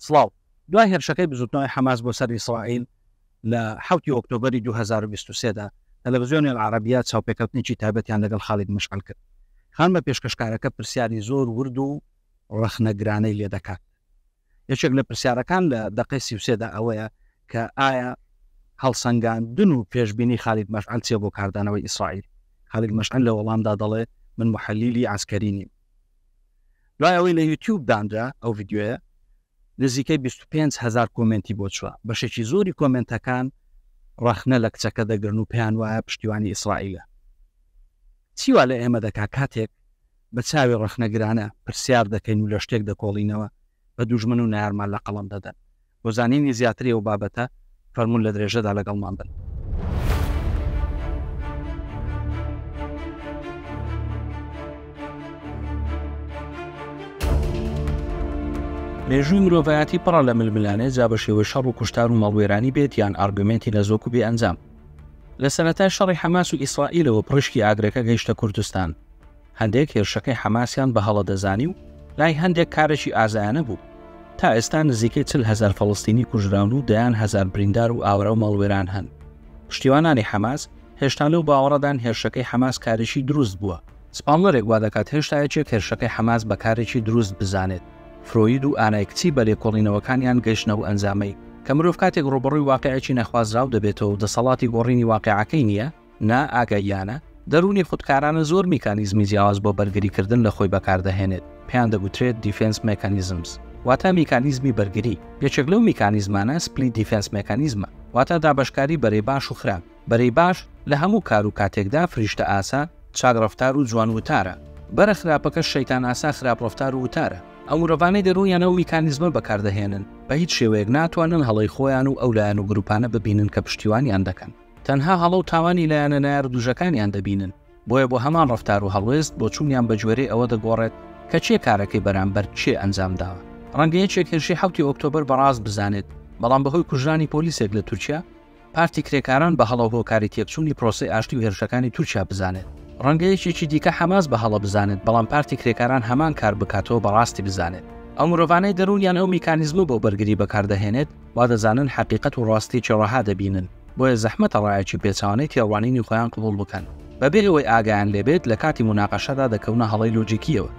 سڵاو دوای هێرشەکەی بزوتنەوەی حەماس بۆ سەر ئیسرائیل لە 7 ئۆکتۆبەری 2023دا تەلەڤیزیۆنی العەرەبیە چاوپێکەوتنێکی تایبەتیان لەگەڵ خالید مەشعەل کرد. خان بە پێشکەشکارەکە پرسیاری زۆر ورد و ڕەخنەگرانەی لێ دەکات. یەکێک لە پرسیارەکان لە دقەی 33دا ئەوەیە کە ئایا هەڵسەنگاندن و پێشبینی خالید مەشعەل چیە بۆ کاردانەوەی ئیسرائیل؟ خالید مەشعەل لە وەڵامدا دەڵێ من محەلیلی عسکەری نیم. دوای ئەوەی لە یوتیوب دانرا ئەو ڤیدیۆیە نزیکەی 25,000 کۆمنتی بۆ چووە. بەشێکی زۆری کۆمنتەکان ڕەخنە لە کچەکە دەگرن و پێیان وایە پشتیوانی ئیسرائیلە. چیوا لە ئێمە دەکا کاتێک بە چاوی ڕەخنەگرانە پرسیار دەکەین و لە شتێک دەکۆڵینەوە بە دوژمن و نارمان لە قەڵم دەدەن. بۆ زانینی زیاتری ئەو بابەتە فەرمون لە درێژەدا لەگەڵمان بن. مێژووی مرۆڤایەتی پڕە لە ململانێ جا بە شێوە شەڕ و کوشتار و مەڵوێرانی بێت یان ئارگومنتی نەزۆک و بێ ئەنجام. لە سەرەتای شەڕی حەماس و ئیسرائیلەوە پڕشکی ئاگرەکە گەیشتە کوردستان. هەندێک هێرشەکەی حەماسیان بە هەڵە دەزانی و لای هەندێک کارێکی ئازایانە بوو. تا ئێستا نزیکەی 40,000 فەڵەستینی کوژراون و دەیان هەزار بریندار و ئاورە و مەڵوێران هەن. پشتیوانانی حەماس هێشتا لەو باوەڕەدان هێرشەکەی حەماس کارێکی دروست بووە. سپانلەرێک وا دەکات هێشتا یەکێک هێرشەکەی حەماس بە کارێکی دروست بزانێت. فرۆید و ئانایکچی بە لێکۆڵینەوەکانیان گەیشتنەوە ئەنجامەی کە مرۆڤ کاتێک ڕۆبەڕووی واقعەکی نەخوازراو دەبێتەوە و دەسەڵاتی گۆڕینی واقعەکەی نییە نا ئاگاییانە دەرونی خودکارانە زۆر میکانیزمی جیاواز بۆ بەرگریکردن لە خۆی بەکاردەهێنێت. پێیان دەگوترێت دیفنس مێکانیزمز واتە میکانیزمی بەرگری. یەکێک لەو میکانیزمانە سپلی دیفنس مێکانیزمە واتە دابەشکاری بەرەی باش و خراپ. بەرەی باش لە هەموو کار و کاتێکدا فریشتە ئاسا چاگڕەفتار و جوان وتارە. بەرە خراپەکە شەیتان ئاسا خراپڕەفتار و وتارە. ئەو مرۆڤانەی دەروونیانە و میکانیزمە بەکاردەهێنن بە هیچ شێوەیەک ناتوانن هەڵەی خۆیان و ئەولایەن و گروپانە ببینن کە پشتیوانیان دەکەن. تەنها هەڵە و تاوانی لایەنە نایار دوژەکانیان دەبینن. بۆیە بۆ هەمان ڕەفتار و هەڵوێست بۆ چوونیان بە گوێرەی ئەوە دەگۆڕێت کە چێ کارەکەی بەرامبەر چێ ئەنجام داوە. ڕەنگە یەکێک هێرشی 7 ئۆکتۆبەر بەڕاست بزانێت بەڵام بەهۆی کوژرانی پۆلیسێک لە تورکیا پارتی کرێکاران بە هەڵە هۆکاری تێکچوونی پرۆسەی ئاشتی و هێرشەکانی تورکیا بزانێت. ڕەنگە یەکێکی دیکە حەماس بە هەڵە بزانێت بەڵام پارتی کرێکاران هەمان کار بکاتەوە بەڕاستی بزانێت. ئەو مرۆڤانەی دەروونیان ئەو میکانیزمە بۆ بەرگری بەکاردەهێنێت وا دەزانن حقیقەت و ڕاستی چێڕەها دەبینن. بۆیە زەحمەتە ڕایەکی پێچاوانەی تێڕوانینی خۆیان قبوڵ بکەن. بەبێ ئەوەی ئاگایان لێبێت لە کاتی موناقەشەدا دەکەونە هەڵەی لۆجیکیەوە.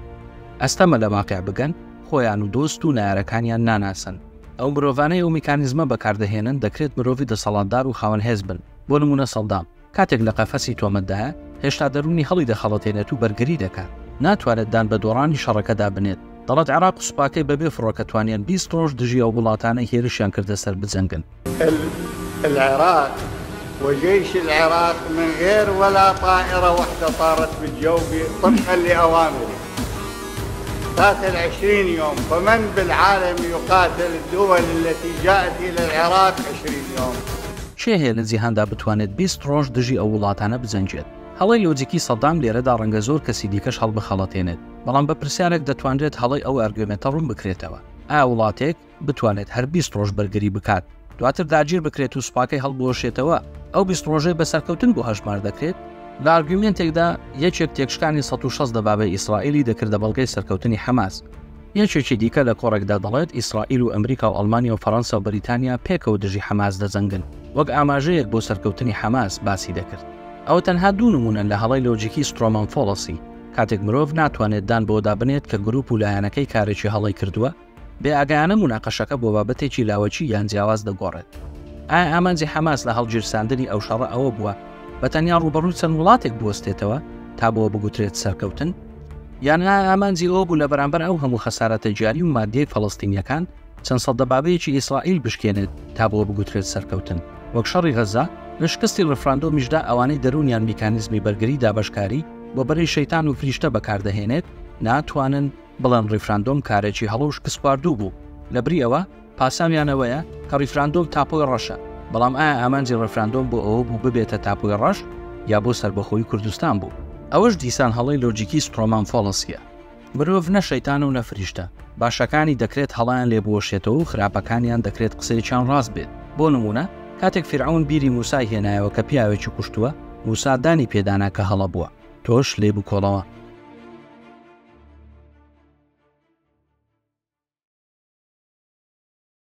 ئەستەمە لە واقع بگەن خۆیان و دۆست و نایارەکانیان ناناسن. ئەو مرۆڤانەی ئەو میکانیزمە بەکاردەهێنن دەکرێت مرۆڤی دەسەڵاتدار و خاوەن هێز بن. بۆ نمونە سەڵدام کاتێک لە قەفەسی تۆمەتدایە هێشتا دەرونی هەڵی دەخەڵەتێنێت و بەرگری دەکات. ناتوانێت دان بە دۆڕانی شەڕەکەدا بنێت. دەڵێت عێراق و سوپاکەی بەبێ فڕۆکە توانیان 20 ڕۆژ دژی ئەو وڵاتانە هێرشیان کردە سەر بجەنگن. العراق وجيش العراق من غير ولا طائرة واحدة طارت بالجو طبقا لأوامره قاتل 20 يوم. فمن بالعالم يقاتل الدول التي جاءت إلى العراق 20 يوم؟ چێ هەیە لە جیهاندا بتوانێت 20 ڕۆژ دژی ئەو وڵاتانە بجەنجێت؟ هەڵەی لۆجیکی سەدام لێرەدا ڕەنگە زۆر کەسی دیکەش هەڵبخەڵەتێنێت بەڵام بە پرسیارێک دەتوانرێت هەڵەی ئەو ئەرگومنتە ڕوون بکرێتەوە. ئایا وڵاتێک بتوانێت هەر 20 ڕۆژ بەرگری بکات دواتر داگیر بکرێت و سوپاکەی هەڵبوەشێتەوە ئەو 20 ڕۆژەی بەسەرکەوتن بۆ هەژمار دەکرێت؟ لە ئارگومنتێکدا یەکێک تێکشکانی 160 دەبابەی ئیسرائیلی دەکردە بەڵگەی سەرکەوتنی حەماس. یەکێکی دیکە لە کۆڕێکدا دەڵێت ئیسرائیل و ئەمریکا و ئەڵمانیا و فەڕەنسا و بەریتانیا پێکەوە دژی حەماس دەجەنگن وەک ئاماژەیەک بۆ سەرکەوتنی حەماس باسی دەکرد. ئەوە تەنها دوو نمونەن لە هەڵەی لۆجیکی سترۆمان فۆڵەسی. کاتێک مرۆڤ ناتوانێت دان بۆدا بنێت کە گروپ و لایەنەکەی کارێکی هەڵی کردووە بێ ئاگایانە موناقەشەکە بۆ بابەتێکی لاوەچی یان جیاواز دەگۆڕێت. ئایا ئامانجی حەماس لە هەڵگیرساندنی ئەو شەڕە ئەوە بووە بە تەنیا ڕوبەڕووی چەند وڵاتێک بوەستێتەوە تا بۆ بگوترێت سەرکەوتن؟ یان ئامانجی ئەوە بوو لە بەرامبەر ئەو هەموو خەسارەتە جیاری و مادیەی فەڵەستینیەکان چەند سەد دەبابەیەکی ئیسرائیل بشکێنێت تا بۆ بگوترێت سەرکەوتن؟ وەک شەڕی غەزا لە شکستی ڕفراندۆمیشدا ئەوانەی دەرونیان میکانیزمی بەرگری دابەشکاری بۆ بەرەی شەیتان و فریشتە بەکاردەهێنێت ناتوانن بڵێن ڕیفراندۆم کارێکی هەڵە و شکست خواردوو بوو. لەبری ئەوە پاسامیانەوەیە کە ڕیفراندۆم تاپۆی ڕەشە. بەڵام ئایا ئامانجی ڕیفراندۆم بۆ ئەوە بوو ببێتە تاپۆی ڕەش یا بۆ سەربەخۆی کوردستان بوو؟ ئەوەش دیسان هەڵەی لۆجیکی سترۆمان فۆڵەسیە. مرۆڤ نە شەیتان و نەفریشتە. باشەکانی دەکرێت هەڵیان لێبوەشێتەوە و خراپەکانیان دەکرێت قسەیەکیان ڕاست بێت. بۆ نمونە کاتێک فیرعون بیری موسای هێنایەوە کە پیاوێکی کوشتووە موسا دانی پێدانا کە هەڵە بووە تۆش لێ بکۆڵەوە